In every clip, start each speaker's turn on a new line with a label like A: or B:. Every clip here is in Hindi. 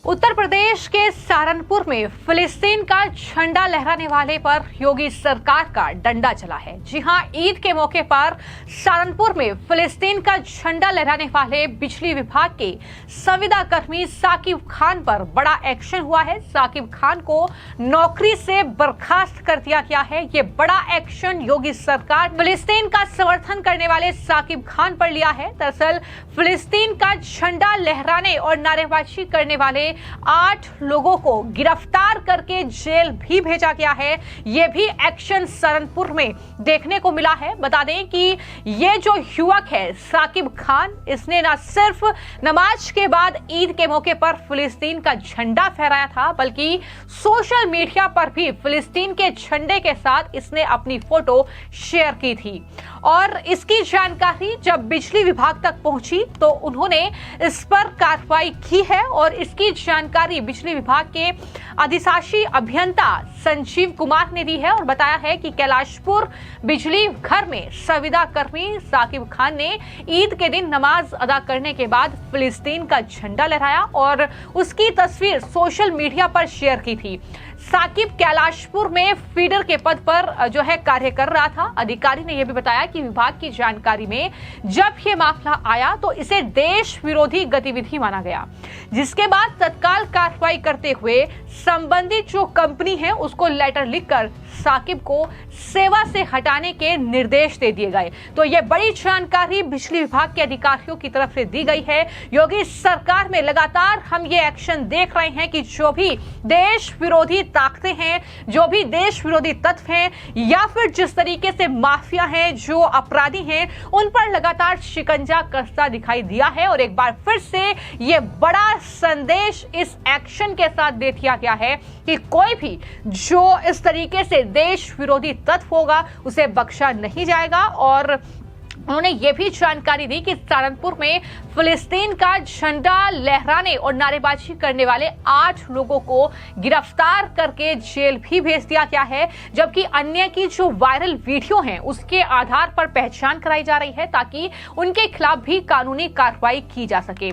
A: उत्तर प्रदेश के सहारनपुर में फिलिस्तीन का झंडा लहराने वाले पर योगी सरकार का डंडा चला है। जी हां, ईद के मौके पर सहारनपुर में फिलिस्तीन का झंडा लहराने वाले बिजली विभाग के संविदा कर्मी साकिब खान पर बड़ा एक्शन हुआ है। साकिब खान को नौकरी से बर्खास्त कर दिया गया है। ये बड़ा एक्शन योगी सरकार फिलिस्तीन का समर्थन करने वाले साकिब खान पर लिया है। दरअसल फिलिस्तीन का झंडा लहराने और नारेबाजी करने वाले 8 लोगों को गिरफ्तार करके जेल भी भेजा गया है। यह भी एक्शन सहारनपुर में देखने को मिला है। बता दें कि ये जो युवक है साकिब खान, इसने न सिर्फ नमाज के बाद ईद के मौके पर फिलिस्तीन का झंडा फहराया था, बल्कि सोशल मीडिया पर भी फिलिस्तीन के झंडे के साथ इसने अपनी फोटो शेयर की थी। और इसकी जानकारी जब बिजली विभाग तक पहुंची तो उन्होंने इस पर कार्रवाई की है और इसकी जानकारी बिजली विभाग के अधिशासी अभियंता संजीव कुमार ने दी है और बताया है कि कैलाशपुर बिजली घर में संविदा कर्मी साकिब खान ने ईद के दिन नमाज अदा करने के बाद फिलिस्तीन का झंडा लहराया और उसकी तस्वीर सोशल मीडिया पर शेयर की थी। साकिब कैलाशपुर में फीडर के पद पर जो है कार्य कर रहा था। अधिकारी ने यह भी बताया कि विभाग की जानकारी में जब यह मामला आया तो इसे देश विरोधी गतिविधि माना गया, जिसके बाद तत्काल कार्रवाई करते हुए संबंधित जो कंपनी है उसको लेटर लिखकर साकिब को सेवा से हटाने के निर्देश दे दिए गए। तो यह बड़ी जानकारी बिजली विभाग के अधिकारियों की तरफ से दी गई है। योगी सरकार में लगातार हम ये एक्शन देख रहे हैं कि जो भी देश विरोधी ताकतें हैं, जो भी देश विरोधी तत्व हैं या फिर जिस तरीके से माफिया हैं, जो अपराधी हैं, उन पर लगातार शिकंजा कसता दिखाई दिया है। और एक बार फिर से ये बड़ा संदेश इस एक्शन के साथ दे दिया गया है कि कोई भी जो इस तरीके से देश विरोधी तत्व होगा उसे बख्शा नहीं जाएगा। और उन्होंने ये भी जानकारी दी कि सहारनपुर में फिलिस्तीन का झंडा लहराने और नारेबाजी करने वाले 8 लोगों को गिरफ्तार करके जेल भी भेज दिया गया है, जबकि अन्य की जो वायरल वीडियो हैं उसके आधार पर पहचान कराई जा रही है ताकि उनके खिलाफ भी कानूनी कार्रवाई की जा सके।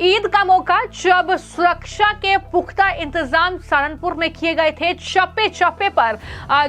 A: ईद का मौका जब सुरक्षा के पुख्ता इंतजाम सहारनपुर में किए गए थे, चप्पे चप्पे पर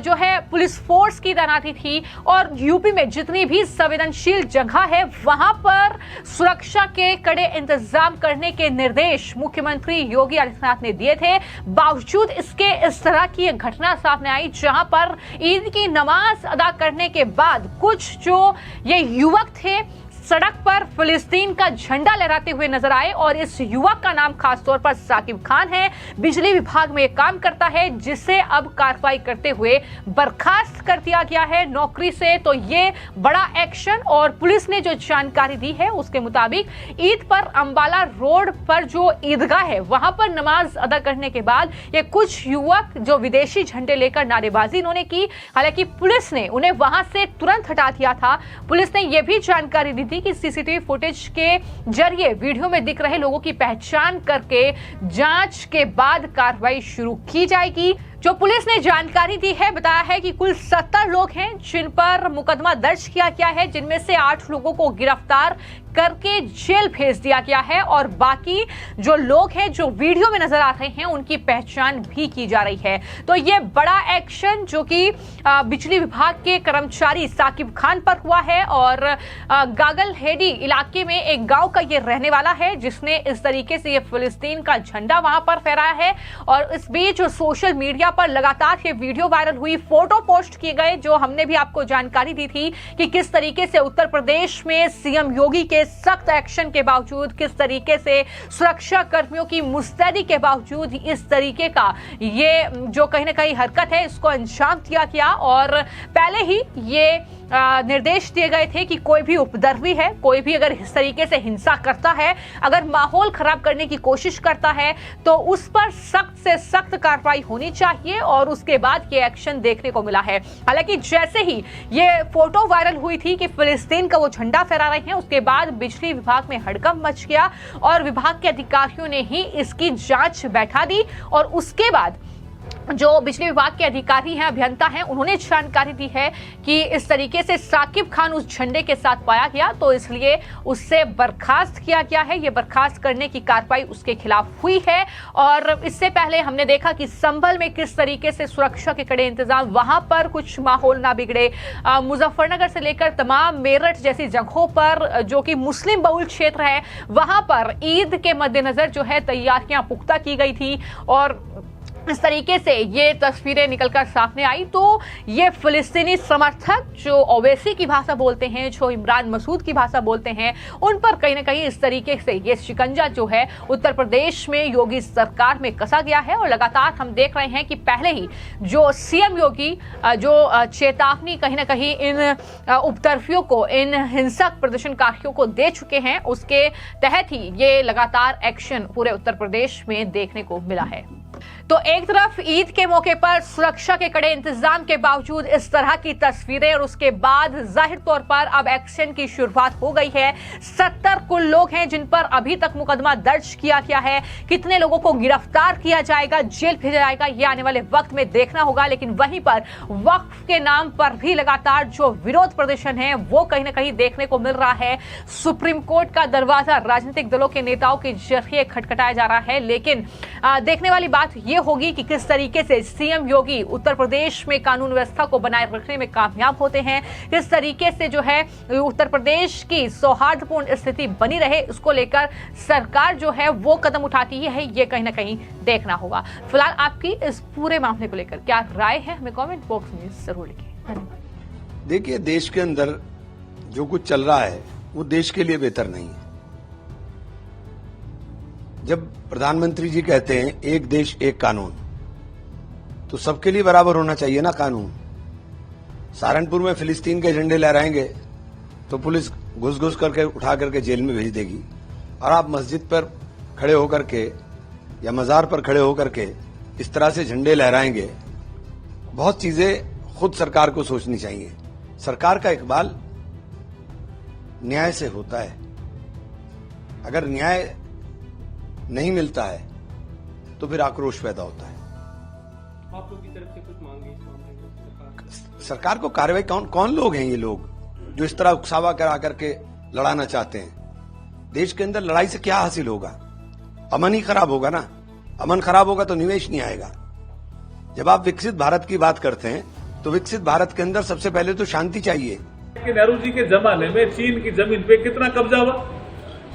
A: जो है पुलिस फोर्स की तैनाती थी और यूपी में जितनी भी संवेदनशील जगह है वहां पर सुरक्षा के कड़े इंतजाम करने के निर्देश मुख्यमंत्री योगी आदित्यनाथ ने दिए थे। बावजूद इसके इस तरह की एक घटना सामने आई जहां पर ईद की नमाज अदा करने के बाद कुछ जो ये युवक थे सड़क पर फिलिस्तीन का झंडा लहराते हुए नजर आए। और इस युवक का नाम खासतौर पर साकिब खान है, बिजली विभाग में काम करता है, जिसे अब कार्रवाई करते हुए बर्खास्त कर दिया गया है नौकरी से। तो ये बड़ा एक्शन, और पुलिस ने जो जानकारी दी है उसके मुताबिक ईद पर अंबाला रोड पर जो ईदगाह है वहां पर नमाज अदा करने के बाद ये कुछ युवक जो विदेशी झंडे लेकर नारेबाजी इन्होंने की। हालांकि पुलिस ने उन्हें वहां से तुरंत हटा दिया था। पुलिस ने यह भी जानकारी दी थी कि सीसीटीवी फुटेज के जरिए वीडियो में दिख रहे लोगों की पहचान करके जांच के बाद कार्रवाई शुरू की जाएगी। जो पुलिस ने जानकारी दी है, बताया है कि कुल 70 लोग हैं जिन पर मुकदमा दर्ज किया गया है, जिनमें से 8 लोगों को गिरफ्तार करके जेल भेज दिया गया है और बाकी जो लोग हैं जो वीडियो में नजर आ रहे हैं उनकी पहचान भी की जा रही है। तो ये बड़ा एक्शन जो कि बिजली विभाग के कर्मचारी साकिब खान पर हुआ है और गागल हेडी इलाके में एक गांव का ये रहने वाला है जिसने इस तरीके से ये फिलिस्तीन का झंडा वहां पर फहराया है। और इस बीच जो सोशल मीडिया पर लगातार ये वीडियो वायरल हुई, फोटो पोस्ट किए गए, जो हमने भी आपको जानकारी दी थी कि किस तरीके से उत्तर प्रदेश में सीएम योगी के सख्त एक्शन के बावजूद, किस तरीके से सुरक्षा कर्मियों की मुस्तैदी के बावजूद इस तरीके का ये जो कहीं ना कहीं हरकत है इसको अंजाम दिया गया। और पहले ही ये निर्देश दिए गए थे कि कोई भी उपद्रवी है, कोई भी अगर इस तरीके से हिंसा करता है, अगर माहौल खराब करने की कोशिश करता है तो उस पर सख्त से सख्त कार्रवाई होनी चाहिए। और उसके बाद ये एक्शन देखने को मिला है। हालांकि जैसे ही ये फोटो वायरल हुई थी कि फिलिस्तीन का वो झंडा फहरा रहे हैं, उसके बाद बिजली विभाग में हड़कंप मच गया और विभाग के अधिकारियों ने ही इसकी जांच बैठा दी। और उसके बाद जो बिजली विभाग के अधिकारी हैं, अभियंता हैं, उन्होंने जानकारी दी है कि इस तरीके से साकिब खान उस झंडे के साथ पाया गया तो इसलिए उससे बर्खास्त किया गया है। ये बर्खास्त करने की कार्रवाई उसके खिलाफ हुई है। और इससे पहले हमने देखा कि संभल में किस तरीके से सुरक्षा के कड़े इंतजाम, वहां पर कुछ माहौल ना बिगड़े। मुजफ्फरनगर से लेकर तमाम मेरठ जैसी जगहों पर जो कि मुस्लिम बहुल क्षेत्र है, वहां पर ईद के मद्देनजर जो है तैयारियां पुख्ता की गई थी। और इस तरीके से ये तस्वीरें निकलकर सामने आई तो ये फिलिस्तीनी समर्थक जो ओवैसी की भाषा बोलते हैं, जो इमरान मसूद की भाषा बोलते हैं, उन पर कहीं ना कहीं इस तरीके से ये शिकंजा जो है उत्तर प्रदेश में योगी सरकार में कसा गया है। और लगातार हम देख रहे हैं कि पहले ही जो सीएम योगी जो चेतावनी कहीं ना कहीं इन उपद्रवियों को, इन हिंसक प्रदर्शनकारियों को दे चुके हैं, उसके तहत ही ये लगातार एक्शन पूरे उत्तर प्रदेश में देखने को मिला है। तो एक तरफ ईद के मौके पर सुरक्षा के कड़े इंतजाम के बावजूद इस तरह की तस्वीरें और उसके बाद जाहिर तौर पर अब एक्शन की शुरुआत हो गई है। 70 कुल लोग हैं जिन पर अभी तक मुकदमा दर्ज किया गया है। कितने लोगों को गिरफ्तार किया जाएगा, जेल भेजा जाएगा, ये आने वाले वक्त में देखना होगा। लेकिन वहीं पर वक्फ के नाम पर भी लगातार जो विरोध प्रदर्शन है वो कहीं ना कहीं देखने को मिल रहा है। सुप्रीम कोर्ट का दरवाजा राजनीतिक दलों के नेताओं के जरिए खटखटाया जा रहा है। लेकिन देखने वाली बात ये होगी कि किस तरीके से सीएम योगी उत्तर प्रदेश में कानून व्यवस्था को बनाए रखने में कामयाब होते हैं, किस तरीके से जो है उत्तर प्रदेश की सौहार्दपूर्ण स्थिति बनी रहे, उसको लेकर सरकार जो है वो कदम उठाती है, ये कहीं ना कहीं देखना होगा। फिलहाल आपकी इस पूरे मामले को लेकर क्या राय है, हमें कमेंट बॉक्स में जरूर लिखिए। धन्यवाद।
B: देखिए, देश के अंदर जो कुछ चल रहा है वो देश के लिए बेहतर नहीं है। जब प्रधानमंत्री जी कहते हैं एक देश एक कानून, तो सबके लिए बराबर होना चाहिए ना कानून। सहारनपुर में फिलिस्तीन के झंडे लहराएंगे तो पुलिस घुस घुस करके उठा करके जेल में भेज देगी, और आप मस्जिद पर खड़े होकर के या मजार पर खड़े होकर के इस तरह से झंडे लहराएंगे। बहुत चीजें खुद सरकार को सोचनी चाहिए। सरकार का इकबाल न्याय से होता है। अगर न्याय नहीं मिलता है तो फिर आक्रोश पैदा होता है।
C: आप लोग की तरफ से कुछ मांगे इस मामले में?
B: सरकार को कार्रवाई, कौन लोग हैं ये लोग जो इस तरह उकसावा करा करके लड़ाना चाहते हैं? देश के अंदर लड़ाई से क्या हासिल होगा? अमन ही खराब होगा ना। अमन खराब होगा तो निवेश नहीं आएगा। जब आप विकसित भारत की बात करते हैं तो विकसित भारत के अंदर सबसे पहले तो शांति चाहिए।
D: नेहरू जी के जमाने में चीन की जमीन पे कितना कब्जा हुआ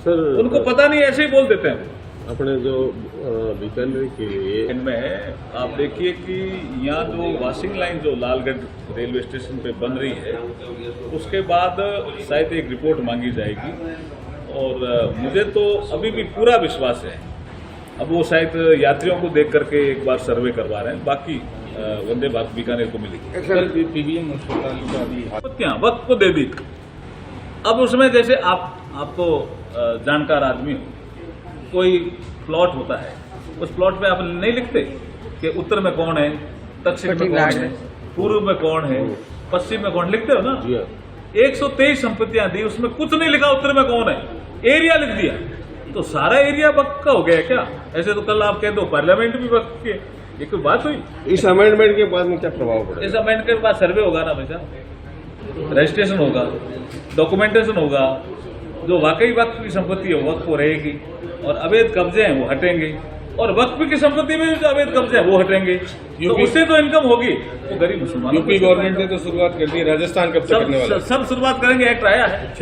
C: सर,
D: उनको पता नहीं, ऐसे ही बोल देते हैं।
C: अपने जो बीकानेर के लिए
D: इनमें आप देखिए कि यहाँ जो वॉशिंग लाइन जो लालगढ़ रेलवे स्टेशन पे बन रही है, उसके बाद शायद एक रिपोर्ट मांगी जाएगी। और मुझे तो अभी भी पूरा विश्वास है, अब वो शायद यात्रियों को देख करके एक बार सर्वे करवा रहे हैं, बाकी वंदे भारत बीकानेर को मिलेगी।
C: पीबीएम अस्पताल का भी
D: वक्त को दे दी। अब उसमें जैसे आप तो जानकार आदमी हो, कोई प्लॉट होता है, उस प्लॉट पे आप नहीं लिखते कि उत्तर में कौन है, दक्षिण में कौन है, पूर्व में कौन है, पश्चिम में कौन, लिखते हो ना? 123 संपत्तियां दी, उसमें कुछ नहीं लिखा उत्तर में कौन है, एरिया लिख दिया। तो सारा एरिया वक्त का हो गया क्या? ऐसे तो कल आप कह दो पार्लियामेंट भी वक्त के, ये कोई बात हुई?
C: इस अमेंडमेंट के बाद में क्या प्रभाव पड़ेगा?
D: इस अमेंडमेंट के बाद सर्वे होगा ना भैया, रजिस्ट्रेशन होगा, डॉक्यूमेंटेशन होगा, जो वाकई वक्त की संपत्ति है वक्त को रहेगी, और अवैध कब्जे हैं वो हटेंगे, और वक्फ की संपत्ति में जो अवैध कब्जे हैं वो हटेंगे। तो उससे तो इनकम होगी, वो गरीब मुसलमानों।
C: यूपी गवर्नमेंट ने तो शुरुआत कर दी, राजस्थान कब तक करने वाला है?
D: सब शुरुआत करेंगे, एक्ट आया है।